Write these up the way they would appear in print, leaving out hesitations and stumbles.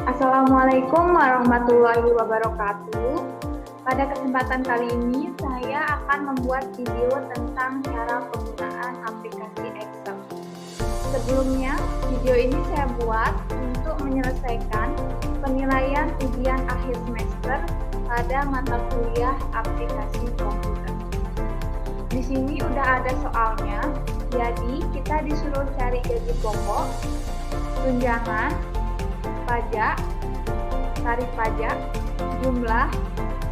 Assalamualaikum warahmatullahi wabarakatuh. Pada kesempatan kali ini, saya akan membuat video tentang cara penggunaan aplikasi Excel. Sebelumnya, video ini saya buat untuk menyelesaikan penilaian ujian akhir semester pada mata kuliah aplikasi komputer. Di sini udah ada soalnya, jadi kita disuruh cari gaji pokok, tunjangan, pajak, tarif pajak, jumlah,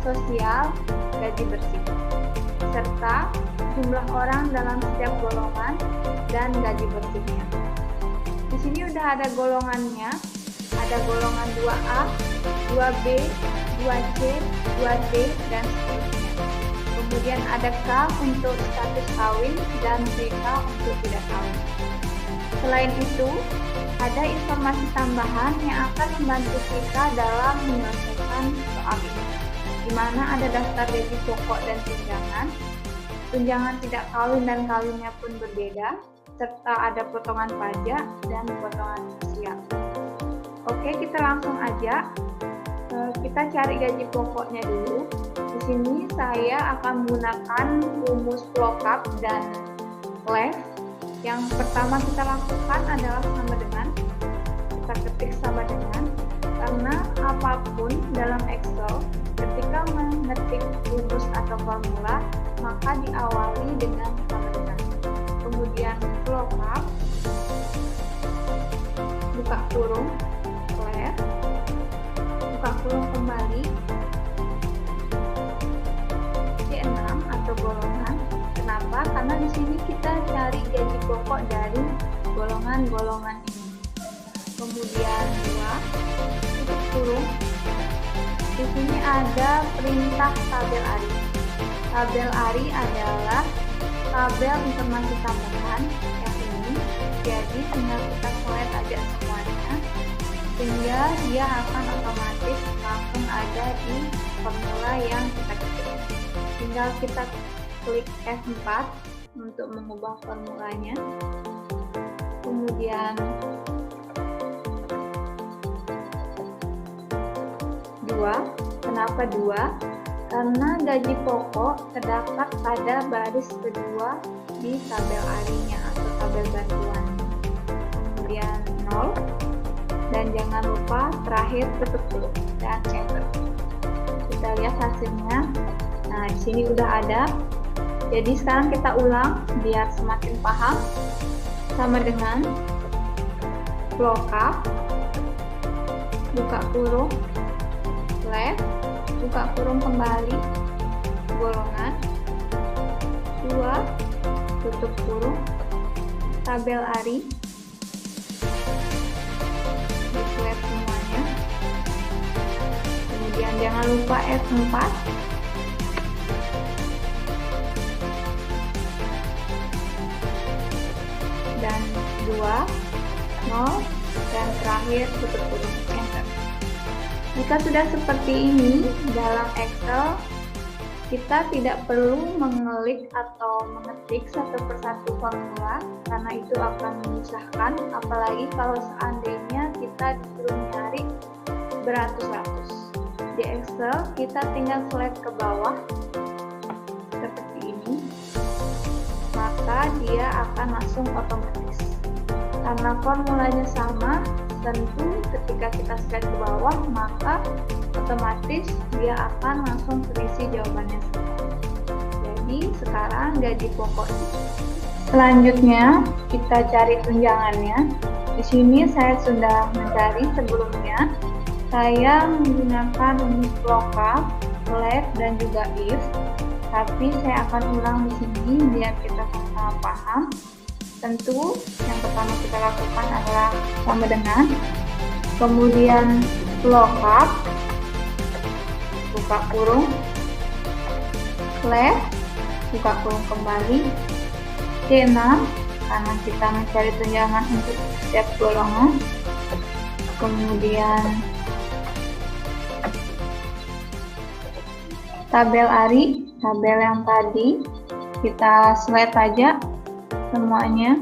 sosial, gaji bersih, serta jumlah orang dalam setiap golongan dan gaji bersihnya. Di sini udah ada golongannya, ada golongan 2A, 2B, 2C, 2D, dan seterusnya. Kemudian ada K untuk status kawin dan BK untuk tidak kawin. Selain itu, ada informasi tambahan yang akan membantu kita dalam menyelesaikan soal ini, di mana ada daftar gaji pokok dan tunjangan tidak kawin dan kawinnya pun berbeda, serta ada potongan pajak dan potongan sosial. Oke, kita langsung aja. Kita cari gaji pokoknya dulu. Di sini saya akan menggunakan rumus lookup dan left. Yang pertama kita lakukan adalah sama dengan, kita ketik sama dengan, karena apapun dalam Excel ketika mengetik rumus atau formula maka diawali dengan sama dengan. Kemudian lookup, buka kurung, left, buka kurung kembali, C6 atau golongan. Kenapa? Karena di sini kita cari gaji pokok dari golongan-golongan ini. Kemudian 2, tutup kurung. Di sini ada perintah tabel ARI. Tabel ARI adalah tabel informasi tambahan yang ini. Jadi tinggal kita select aja semuanya, sehingga dia akan otomatis langsung ada di formula yang kita ketik. Tinggal kita klik F4 untuk mengubah formulanya. Kemudian 2. Kenapa 2? Karena gaji pokok terdapat pada baris kedua di tabel ARI-nya atau tabel bantuannya. Kemudian 0. Dan jangan lupa terakhir tutup dulu dan enter. Kita lihat hasilnya. Nah, di sini udah ada. Jadi sekarang kita ulang biar semakin paham. Sama dengan lookup, buka kurung, left, buka kurung kembali, golongan, 2, tutup kurung, tabel ARI, di select semuanya. Kemudian jangan lupa F4. Dan 2, 0, dan terakhir tutup kurung, enter. Jika sudah seperti ini dalam Excel, kita tidak perlu mengelik atau mengetik satu persatu formula karena itu akan menyusahkan, apalagi kalau seandainya kita disuruh nyari beratus-ratus. Di Excel kita tinggal select ke bawah seperti ini, maka dia akan langsung otomatis. Karena formulanya sama, tentu ketika kita slide ke bawah, maka otomatis dia akan langsung terisi jawabannya semua. Jadi sekarang gaji pokok. Selanjutnya kita cari tunjangannya. Di sini saya sudah mencari sebelumnya. Saya menggunakan rumus lookup, left, dan juga if. Tapi saya akan ulang di sini biar kita sama-sama paham. Tentu yang pertama kita lakukan adalah sama dengan, kemudian lookup, buka kurung, left, buka kurung kembali, C6 karena kita mencari tunjangan untuk setiap golongan, kemudian tabel ARI, tabel yang tadi kita select aja semuanya.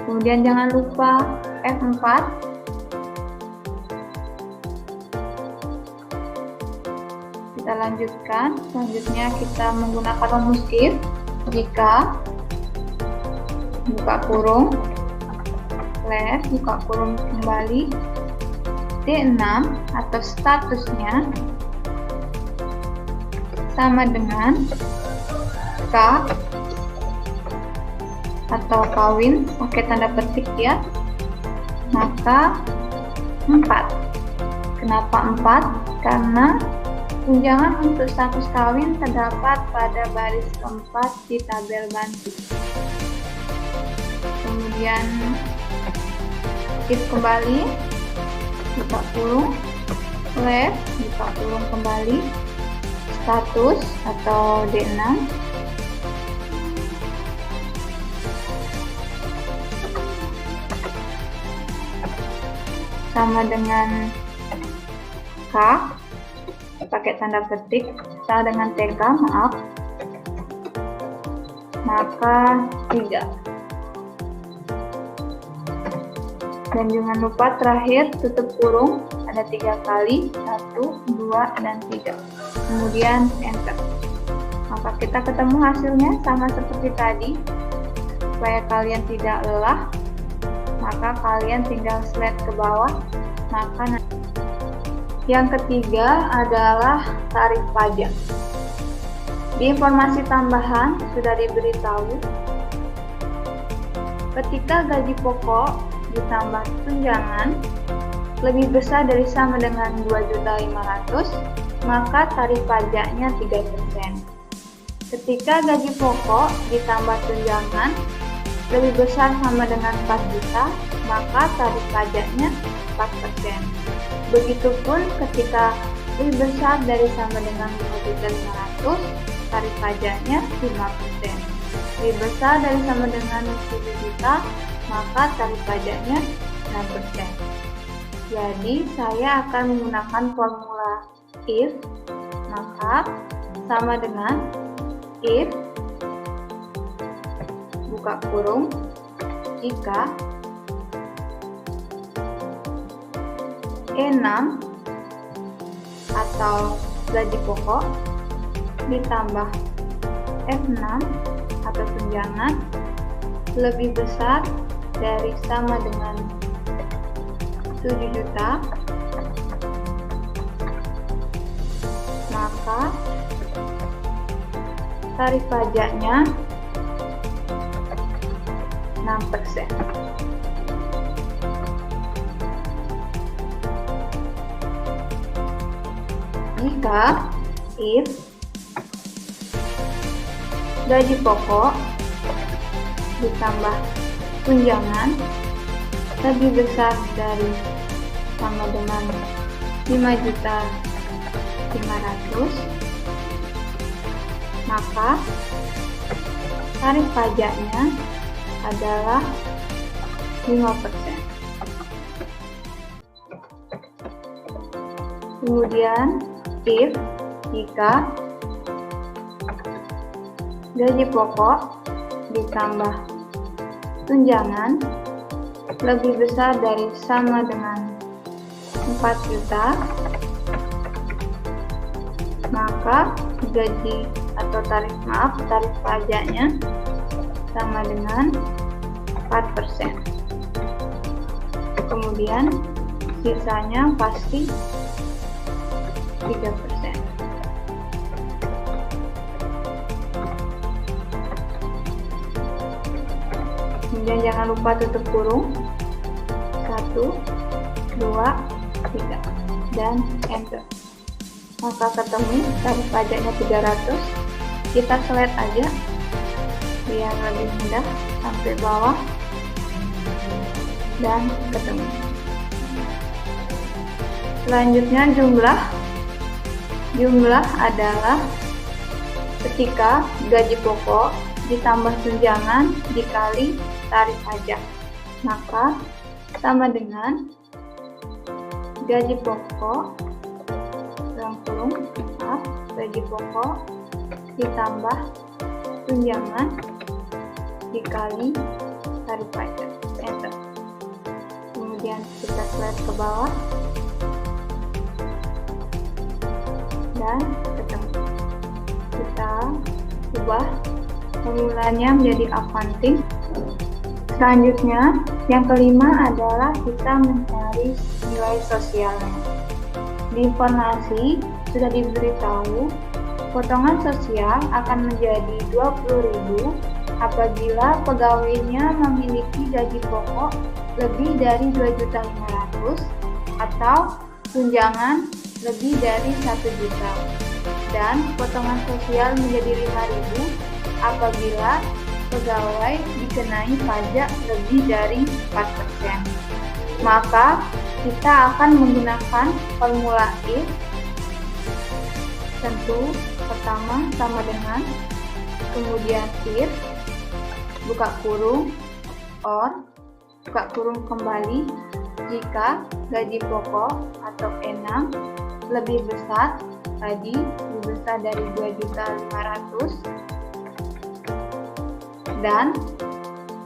Kemudian jangan lupa F4 lanjutkan. Selanjutnya kita menggunakan rumus if jika buka kurung slash buka kurung kembali D6 atau statusnya sama dengan K atau kawin pakai tanda petik ya, maka 4. Kenapa 4? Karena tunjangan untuk status kawin terdapat pada baris keempat di tabel bantu. Kemudian if kembali buka kurung slash buka kurung kembali status atau D6 sama dengan K pakai tanda petik sama dengan TK, maaf, maka 3. Dan jangan lupa terakhir tutup kurung ada 3 kali, 1, 2, dan 3. Kemudian enter. Maka kita ketemu hasilnya sama seperti tadi. Supaya kalian tidak lelah, maka kalian tinggal slide ke bawah. Maka yang ketiga adalah tarif pajak. Di informasi tambahan sudah diberitahu ketika gaji pokok ditambah tunjangan lebih besar dari sama dengan 2.500.000, maka tarif pajaknya 3%. Ketika gaji pokok ditambah tunjangan lebih besar sama dengan 4 juta, maka tarif pajaknya 4%. Begitupun ketika lebih besar dari sama dengan 5.500.000, tarif pajaknya 5%. Lebih besar dari sama dengan 7 juta, maka tarif pajaknya 6%. Jadi saya akan menggunakan formula if, maka sama dengan if buka kurung jika E6 atau gaji pokok ditambah F6 atau tunjangan lebih besar dari sama dengan 7 juta, maka tarif pajaknya 6%. Jika if gaji pokok ditambah tunjangan lebih besar dari sama dengan 5.500.000, maka tarif pajaknya adalah 5%. Kemudian if jika gaji pokok ditambah tunjangan lebih besar dari sama dengan 4 juta, maka gaji atau tarif pajaknya sama dengan 4%. Kemudian sisanya pasti 3%. Kemudian jangan lupa tutup kurung 1, 2, 3 dan enter. Maka ketemu tarif pajaknya 300. Kita slide aja biar lebih mudah sampai bawah dan ketemu. Selanjutnya jumlah adalah ketika gaji pokok ditambah tunjangan dikali tarif pajak, maka sama dengan gaji pokok gaji pokok ditambah tunjangan dikali tarif pajak, enter. Kemudian kita slide ke bawah dan ketemu. Kita ubah formulanya menjadi accounting. Selanjutnya, yang kelima adalah kita mencari nilai sosialnya. Di informasi sudah diberitahu potongan sosial akan menjadi 20.000 apabila pegawainya memiliki gaji pokok lebih dari 2.500.000 atau tunjangan lebih dari 1 juta, dan potongan sosial menjadi 5.000 apabila pegawai dikenai pajak lebih dari 4%. Maka kita akan menggunakan formula if. Tentu pertama sama dengan, kemudian if, buka kurung, or, buka kurung kembali, jika gaji pokok atau N6 lebih besar, tadi lebih besar dari 2.500.000, dan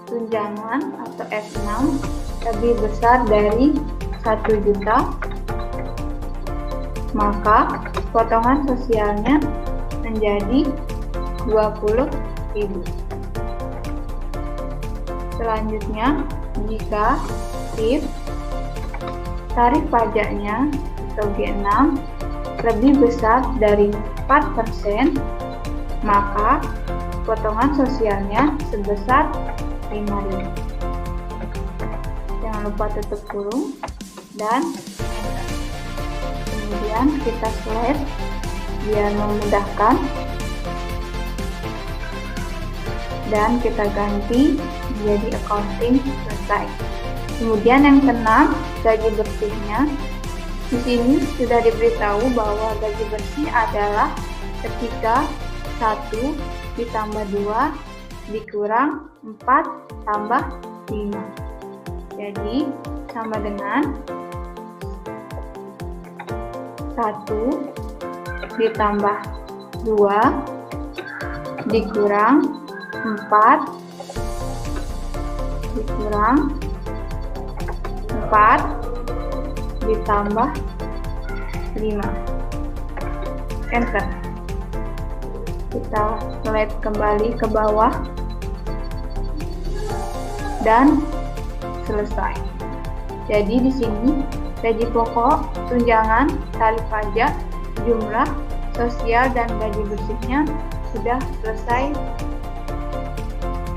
tunjangan atau S6 lebih besar dari 1 juta, maka potongan sosialnya menjadi 20.000. Selanjutnya, jika if tarif pajaknya atau G6 lebih besar dari 4%, maka potongan sosialnya sebesar 5.000. Jangan lupa tutup kurung dan enter. Kemudian kita slide biar memudahkan, dan kita ganti menjadi accounting selesai. Kemudian yang keenam, gaji bersihnya. Di sini sudah diberitahu bahwa gaji bersih adalah ketika 1 ditambah 2 dikurang 4 tambah 5. Jadi sama dengan 1 ditambah 2 dikurang 4 dikurang 4 ditambah 5. Enter. Kita slide kembali ke bawah dan selesai. Jadi di sini gaji pokok, tunjangan, tarif pajak, jumlah sosial dan gaji bersihnya sudah selesai.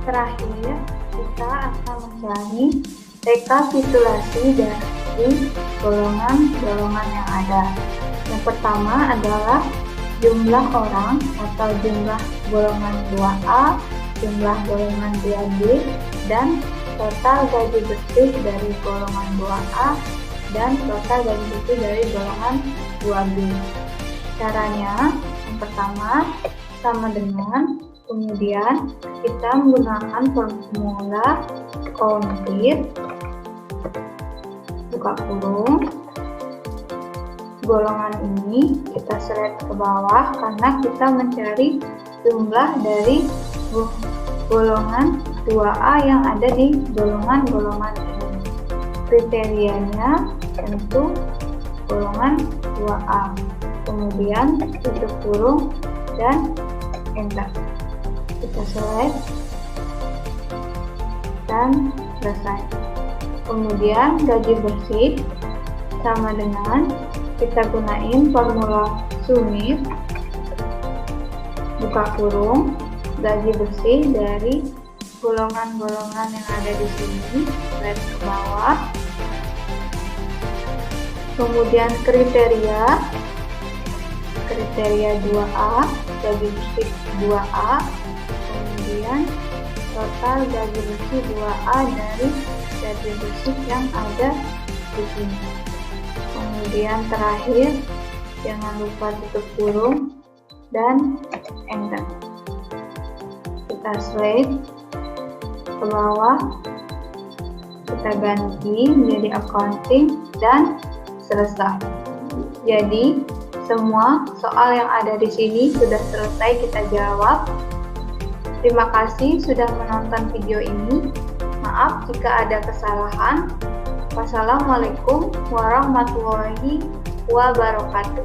Terakhir, kita akan mencari rekapitulasi dari golongan-golongan yang ada. Yang pertama adalah jumlah orang atau jumlah golongan 2A, jumlah golongan 2B, dan total gaji bersih dari golongan 2A dan total gaji bersih dari golongan 2B. Caranya, yang pertama sama dengan, kemudian kita menggunakan formula compare, buka kurung, golongan ini kita slide ke bawah karena kita mencari jumlah dari golongan 2A yang ada di golongan-golongan ini. Kriterianya tentu golongan 2A. Kemudian tutup kurung dan enter. Kita slide dan selesai. Kemudian gaji bersih sama dengan, kita gunain formula sumif, buka kurung, gaji bersih dari golongan-golongan yang ada di sini, slide ke bawah. Kemudian kriteria 2A, gaji bersih 2A, kemudian total gaji bersih 2A dari gaji bersih yang ada di sini. Kemudian terakhir, jangan lupa tutup kurung dan enter. Kita slide ke bawah, kita ganti menjadi accounting dan selesai. Jadi semua soal yang ada di sini sudah selesai kita jawab. Terima kasih sudah menonton video ini. Maaf jika ada kesalahan. Wassalamualaikum warahmatullahi wabarakatuh.